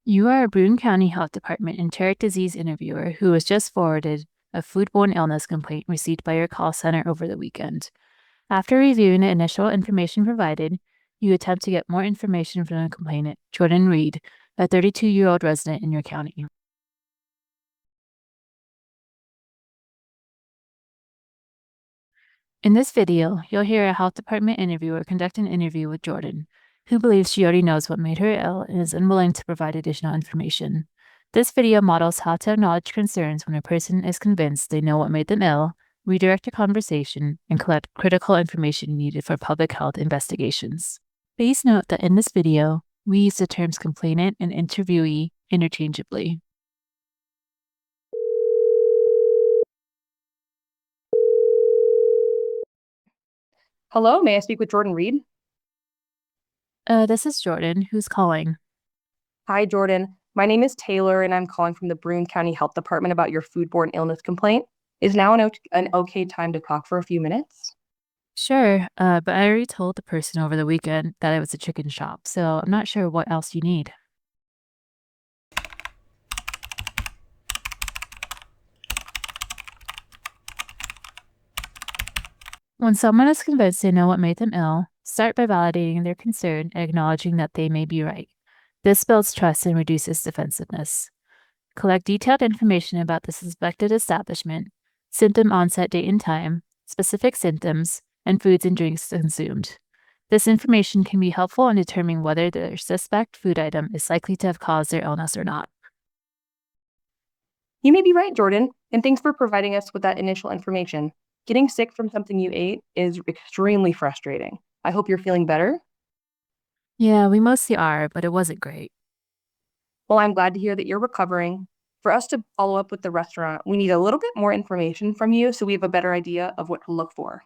You are a Broome County Health Department enteric disease interviewer who was just forwarded a foodborne illness complaint received by your call center over the weekend. After reviewing the initial information provided, you attempt to get more information from the complainant, Jordan Reed, a 32-year-old resident in your county. In this video, you'll hear a health department interviewer conduct an interview with Jordan, who believes she already knows what made her ill and is unwilling to provide additional information. This video models how to acknowledge concerns when a person is convinced they know what made them ill, redirect a conversation, and collect critical information needed for public health investigations. Please note that in this video, we use the terms complainant and interviewee interchangeably. Hello, may I speak with Jordan Reed? This is Jordan, who's calling. Hi, Jordan. My name is Taylor, and I'm calling from the Broome County Health Department about your foodborne illness complaint. Is now an okay time to talk for a few minutes? Sure, but I already told the person over the weekend that it was a chicken shop, so I'm not sure what else you need. When someone is convinced they know what made them ill, start by validating their concern and acknowledging that they may be right. This builds trust and reduces defensiveness. Collect detailed information about the suspected establishment, symptom onset date and time, specific symptoms, and foods and drinks consumed. This information can be helpful in determining whether their suspect food item is likely to have caused their illness or not. You may be right, Jordan, and thanks for providing us with that initial information. Getting sick from something you ate is extremely frustrating. I hope you're feeling better. Yeah, we mostly are, but it wasn't great. Well, I'm glad to hear that you're recovering. For us to follow up with the restaurant, we need a little bit more information from you so we have a better idea of what to look for.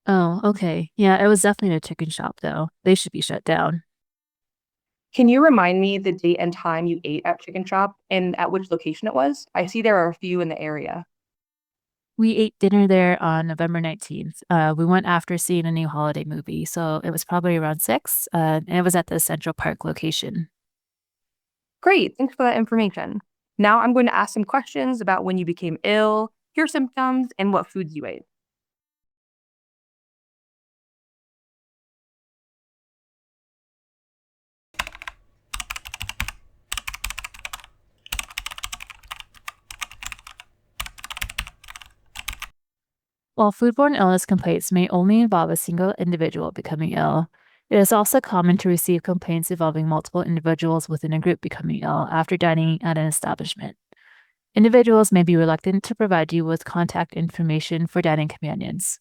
Oh, okay. Yeah, it was definitely a chicken shop, though. They should be shut down. Can you remind me the date and time you ate at Chicken Shop and at which location it was? I see there are a few in the area. We ate dinner there on November 19th. We went after seeing a new holiday movie, so it was probably around 6, and it was at the Central Park location. Great, thanks for that information. Now I'm going to ask some questions about when you became ill, your symptoms, and what foods you ate. While foodborne illness complaints may only involve a single individual becoming ill, it is also common to receive complaints involving multiple individuals within a group becoming ill after dining at an establishment. Individuals may be reluctant to provide you with contact information for dining companions.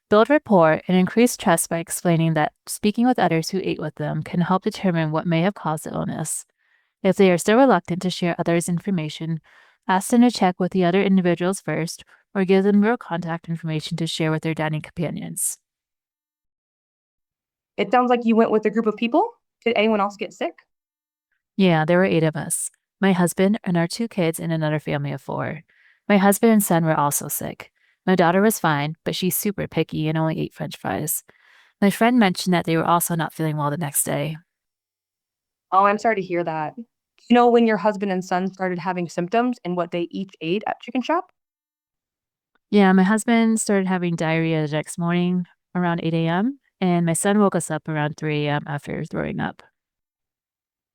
Build rapport and increase trust by explaining that speaking with others who ate with them can help determine what may have caused the illness. If they are still reluctant to share others' information, ask them to check with the other individuals first or give them your contact information to share with their dining companions. It sounds like you went with a group of people. Did anyone else get sick? Yeah, there were 8 of us. My husband and our 2 kids and another family of 4. My husband and son were also sick. My daughter was fine, but she's super picky and only ate French fries. My friend mentioned that they were also not feeling well the next day. Oh, I'm sorry to hear that. Do you know when your husband and son started having symptoms and what they each ate at Chicken Shop? Yeah, my husband started having diarrhea the next morning around 8 a.m., and my son woke us up around 3 a.m. after throwing up.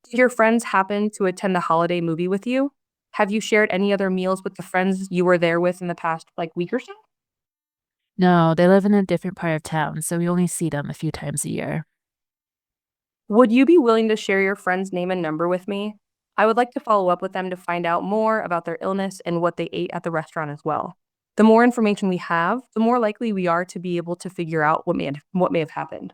Did your friends happen to attend the holiday movie with you? Have you shared any other meals with the friends you were there with in the past week or so? No, they live in a different part of town, so we only see them a few times a year. Would you be willing to share your friend's name and number with me? I would like to follow up with them to find out more about their illness and what they ate at the restaurant as well. The more information we have, the more likely we are to be able to figure out what may have happened.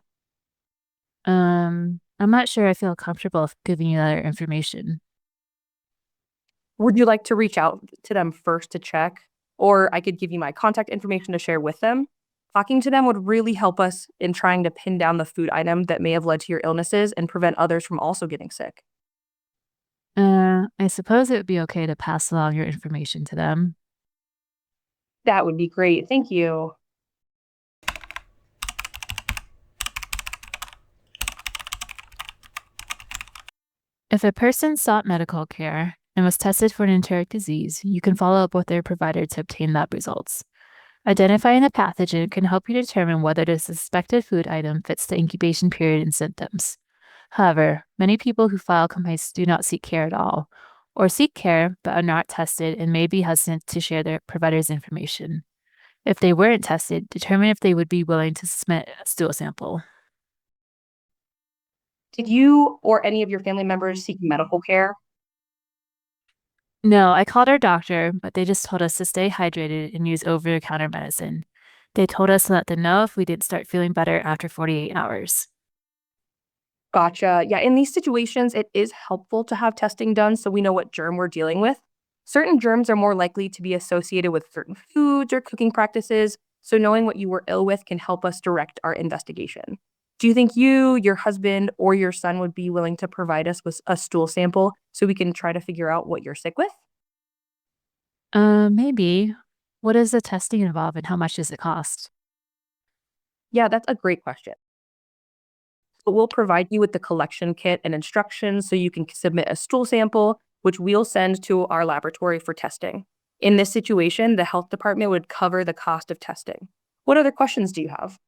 I'm not sure I feel comfortable giving you that information. Would you like to reach out to them first to check? Or I could give you my contact information to share with them. Talking to them would really help us in trying to pin down the food item that may have led to your illnesses and prevent others from also getting sick. I suppose it would be okay to pass along your information to them. That would be great. Thank you. If a person sought medical care and was tested for an enteric disease, you can follow up with their provider to obtain lab results. Identifying the pathogen can help you determine whether the suspected food item fits the incubation period and symptoms. However, many people who file complaints do not seek care at all, or seek care but are not tested and may be hesitant to share their provider's information. If they weren't tested, determine if they would be willing to submit a stool sample. Did you or any of your family members seek medical care? No, I called our doctor, but they just told us to stay hydrated and use over the counter medicine. They told us to let them know if we didn't start feeling better after 48 hours. Gotcha. Yeah, in these situations, it is helpful to have testing done so we know what germ we're dealing with. Certain germs are more likely to be associated with certain foods or cooking practices, so knowing what you were ill with can help us direct our investigation. Do you think you, your husband, or your son would be willing to provide us with a stool sample so we can try to figure out what you're sick with? Maybe. What does the testing involve and how much does it cost? Yeah, that's a great question. But we'll provide you with the collection kit and instructions so you can submit a stool sample, which we'll send to our laboratory for testing. In this situation, the health department would cover the cost of testing. What other questions do you have?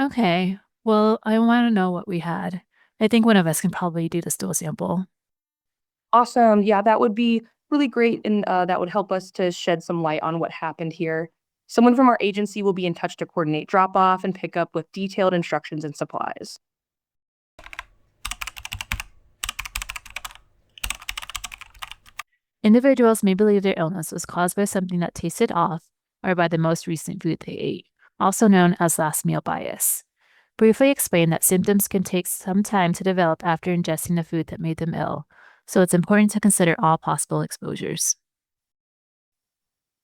Okay. Well, I want to know what we had. I think one of us can probably do the stool sample. Awesome. Yeah, that would be really great. And that would help us to shed some light on what happened here. Someone from our agency will be in touch to coordinate drop off and pick up with detailed instructions and supplies. Individuals may believe their illness was caused by something that tasted off or by the most recent food they ate, also known as last meal bias. Briefly explain that symptoms can take some time to develop after ingesting the food that made them ill, so it's important to consider all possible exposures.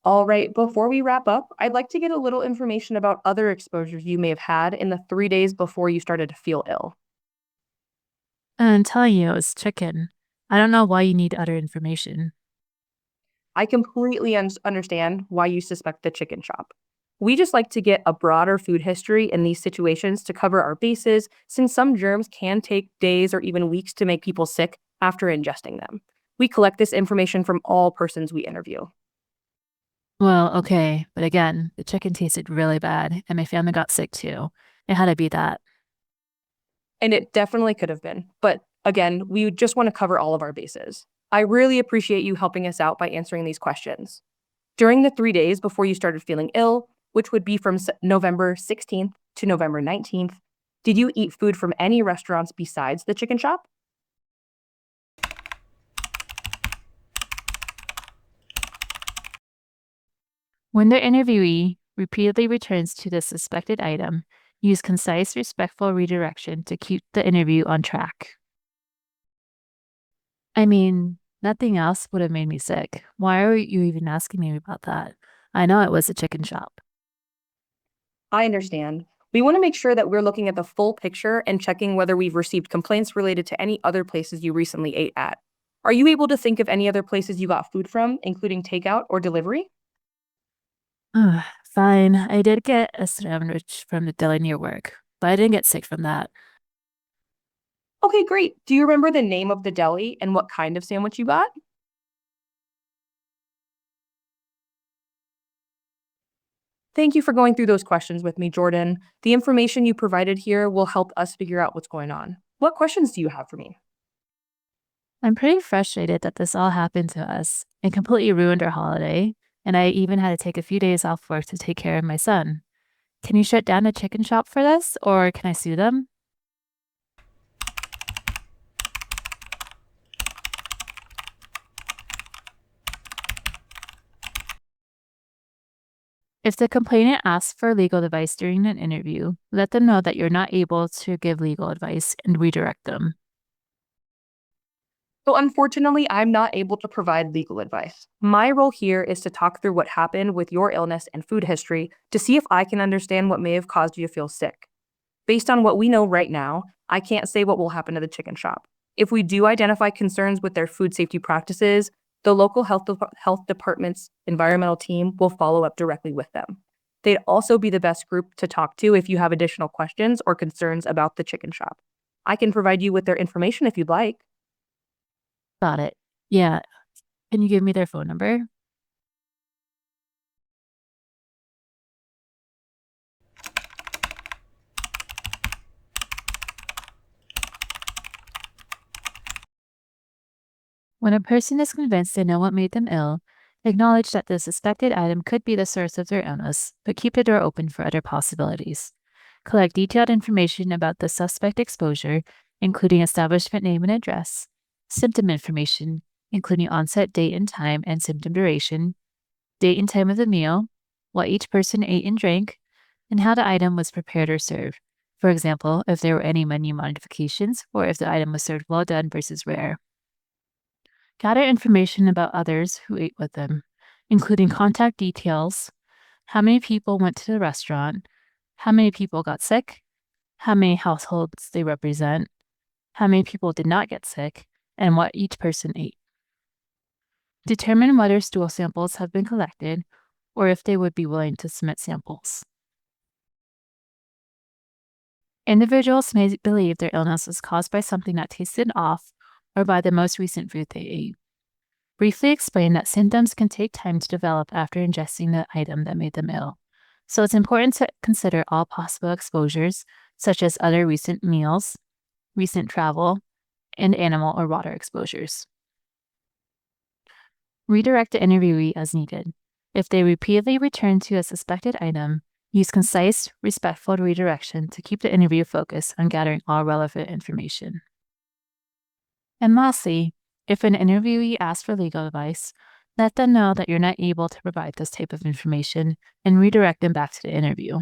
All right, before we wrap up, I'd like to get a little information about other exposures you may have had in the 3 days before you started to feel ill. And I'm telling you, it was chicken. I don't know why you need other information. I completely understand why you suspect the chicken shop. We just like to get a broader food history in these situations to cover our bases, since some germs can take days or even weeks to make people sick after ingesting them. We collect this information from all persons we interview. Well, okay, but again, the chicken tasted really bad, and my family got sick too. It had to be that. And it definitely could have been. But again, we just want to cover all of our bases. I really appreciate you helping us out by answering these questions. During the 3 days before you started feeling ill, which would be from November 16th to November 19th, did you eat food from any restaurants besides the chicken shop? When the interviewee repeatedly returns to the suspected item, use concise, respectful redirection to keep the interview on track. I mean, nothing else would have made me sick. Why are you even asking me about that? I know it was a chicken shop. I understand. We want to make sure that we're looking at the full picture and checking whether we've received complaints related to any other places you recently ate at. Are you able to think of any other places you got food from, including takeout or delivery? Ugh, fine, I did get a sandwich from the deli near work, but I didn't get sick from that. Okay, great. Do you remember the name of the deli and what kind of sandwich you got? Thank you for going through those questions with me, Jordan. The information you provided here will help us figure out what's going on. What questions do you have for me? I'm pretty frustrated that this all happened to us. It completely ruined our holiday, and I even had to take a few days off work to take care of my son. Can you shut down the chicken shop for this, or can I sue them? If the complainant asks for legal advice during an interview, let them know that you're not able to give legal advice and redirect them. So, unfortunately, I'm not able to provide legal advice. My role here is to talk through what happened with your illness and food history to see if I can understand what may have caused you to feel sick. Based on what we know right now, I can't say what will happen to the chicken shop. If we do identify concerns with their food safety practices, The local health department's environmental team will follow up directly with them. They'd also be the best group to talk to if you have additional questions or concerns about the chicken shop. I can provide you with their information if you'd like. Got it. Yeah. Can you give me their phone number? When a person is convinced they know what made them ill, acknowledge that the suspected item could be the source of their illness, but keep the door open for other possibilities. Collect detailed information about the suspect exposure, including establishment name and address, symptom information, including onset date and time and symptom duration, date and time of the meal, what each person ate and drank, and how the item was prepared or served. For example, if there were any menu modifications or if the item was served well done versus rare. Gather information about others who ate with them, including contact details, how many people went to the restaurant, how many people got sick, how many households they represent, how many people did not get sick, and what each person ate. Determine whether stool samples have been collected or if they would be willing to submit samples. Individuals may believe their illness was caused by something that tasted off or by the most recent food they ate. Briefly explain that symptoms can take time to develop after ingesting the item that made them ill. So it's important to consider all possible exposures, such as other recent meals, recent travel, and animal or water exposures. Redirect the interviewee as needed. If they repeatedly return to a suspected item, use concise, respectful redirection to keep the interview focused on gathering all relevant information. And lastly, if an interviewee asks for legal advice, let them know that you're not able to provide this type of information and redirect them back to the interview.